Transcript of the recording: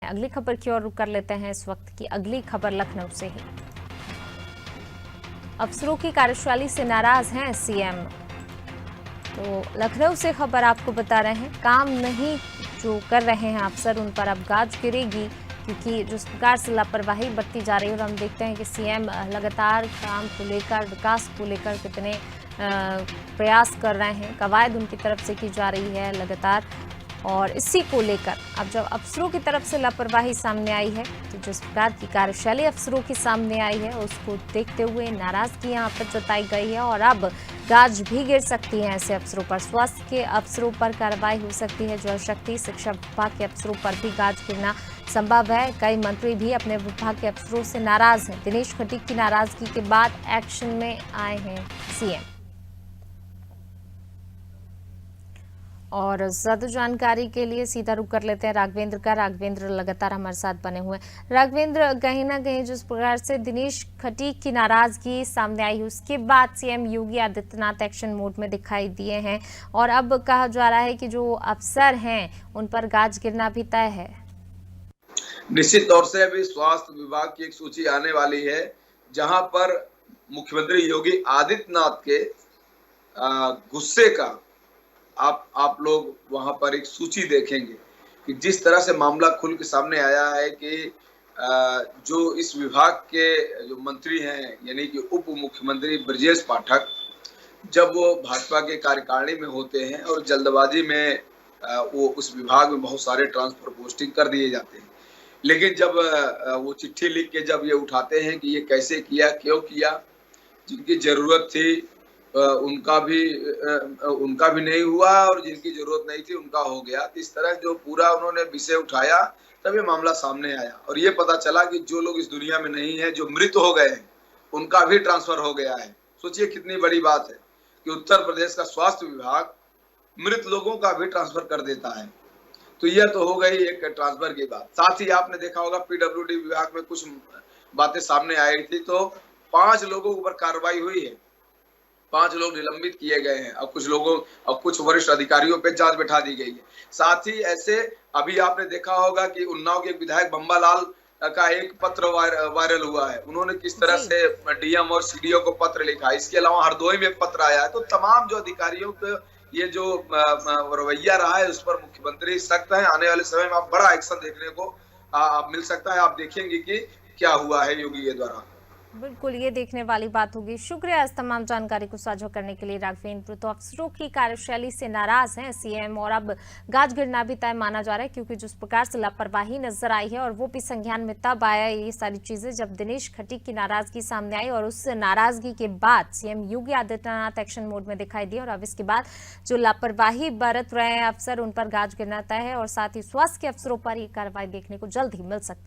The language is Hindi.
अगली खबर की ओर रुख कर लेते हैं इस वक्त की अगली खबर लखनऊ से ही। अफसरों की कार्यशैली से नाराज हैं सीएम। तो लखनऊ से खबर आपको बता रहे हैं, काम नहीं जो कर रहे हैं अफसर उन पर अब गाज गिरेगी, क्योंकि जिस प्रकार से लापरवाही बरती जा रही है। और हम देखते हैं कि सीएम लगातार काम को लेकर, विकास को लेकर कितने प्रयास कर रहे हैं, कवायद उनकी तरफ से की जा रही है लगातार। और इसी को लेकर अब जब अफसरों की तरफ से लापरवाही सामने आई है, तो जिस प्रकार की कार्यशैली अफसरों के सामने आई है उसको देखते हुए नाराजगी यहाँ पर जताई गई है। और अब गाज भी गिर सकती है ऐसे अफसरों पर। स्वास्थ्य के अफसरों पर कार्रवाई हो सकती है, जल शक्ति, शिक्षा विभाग के अफसरों पर भी गाज गिरना संभव है। कई मंत्री भी अपने विभाग के अफसरों से नाराज हैं। दिनेश खटीक की नाराजगी के बाद एक्शन में आए हैं सीएम। और ज्यादा जानकारी के लिए सीधा रुख कर लेते हैं राघवेंद्र का। राघवेंद्र लगातार हमारे साथ बने हुए हैं। राघवेंद्र, कहीं ना कहीं जिस प्रकार से दिनेश खटीक की नाराजगी सामने आई, उसके बाद CM Yogi Adityanath action mode में दिखाई दिए हैं और अब कहा जा रहा है कि जो अफसर हैं उन पर गाज गिरना भी तय है। निश्चित तौर से अभी स्वास्थ्य विभाग की एक सूची आने वाली है, जहां पर मुख्यमंत्री योगी आदित्यनाथ के गुस्से का आप लोग वहां पर एक सूची देखेंगे कि जिस तरह से मामला खुल के सामने आया है कि जो इस विभाग के जो मंत्री हैं, यानी कि उप मुख्यमंत्री ब्रजेश पाठक, जब वो भाजपा के कार्यकारिणी में होते हैं और जल्दबाजी में वो उस विभाग में बहुत सारे ट्रांसफर पोस्टिंग कर दिए जाते हैं। लेकिन जब वो चिट्ठी लिख के जब ये उठाते हैं कि ये कैसे किया, क्यों किया, जिनकी जरूरत थी उनका भी नहीं हुआ और जिनकी जरूरत नहीं थी उनका हो गया। इस तरह जो पूरा उन्होंने विषय उठाया, तब ये मामला सामने आया और ये पता चला कि जो लोग इस दुनिया में नहीं है, जो मृत हो गए हैं, उनका भी ट्रांसफर हो गया है। सोचिए कितनी बड़ी बात है कि उत्तर प्रदेश का स्वास्थ्य विभाग मृत लोगों का भी ट्रांसफर कर देता है। तो यह तो हो गई एक ट्रांसफर की बात। साथ ही आपने देखा होगा पीडब्ल्यूडी विभाग में कुछ बातें सामने आई थी, तो 5 लोगों के ऊपर कार्रवाई हुई है, 5 लोग निलंबित किए गए हैं और कुछ वरिष्ठ अधिकारियों पे जांच बैठा दी गई है। साथ ही ऐसे अभी आपने देखा होगा कि उन्नाव के विधायक बम्बालाल का एक पत्र वायरल हुआ है। उन्होंने किस तरह से डीएम और सीडीओ को पत्र लिखा है। इसके अलावा हरदोई में पत्र आया है। तो तमाम जो अधिकारियों पे ये जो रवैया रहा है, उस पर मुख्यमंत्री सख्त है। आने वाले समय में आप बड़ा एक्शन देखने को मिल सकता है। आप देखेंगे कि क्या हुआ है योगी के द्वारा। बिल्कुल, ये देखने वाली बात होगी। शुक्रिया इस तमाम जानकारी को साझा करने के लिए राघवेंद्र। तो अफसरों की कार्यशैली से नाराज हैं सीएम और अब गाज गिरना भी तय माना जा रहा है, क्योंकि जिस प्रकार से लापरवाही नजर आई है और वो भी संज्ञान में तब आया ये सारी चीजें जब दिनेश खटीक की नाराजगी सामने आई और उस नाराजगी के बाद CM Yogi Adityanath action mode में दिखाई दिए। और अब इसके बाद जो लापरवाही बरत रहे हैं अफसर, उन पर गाज गिरना तय है और साथ ही स्वास्थ्य के अफसरों पर ये कार्रवाई देखने को जल्द ही मिल सकती है।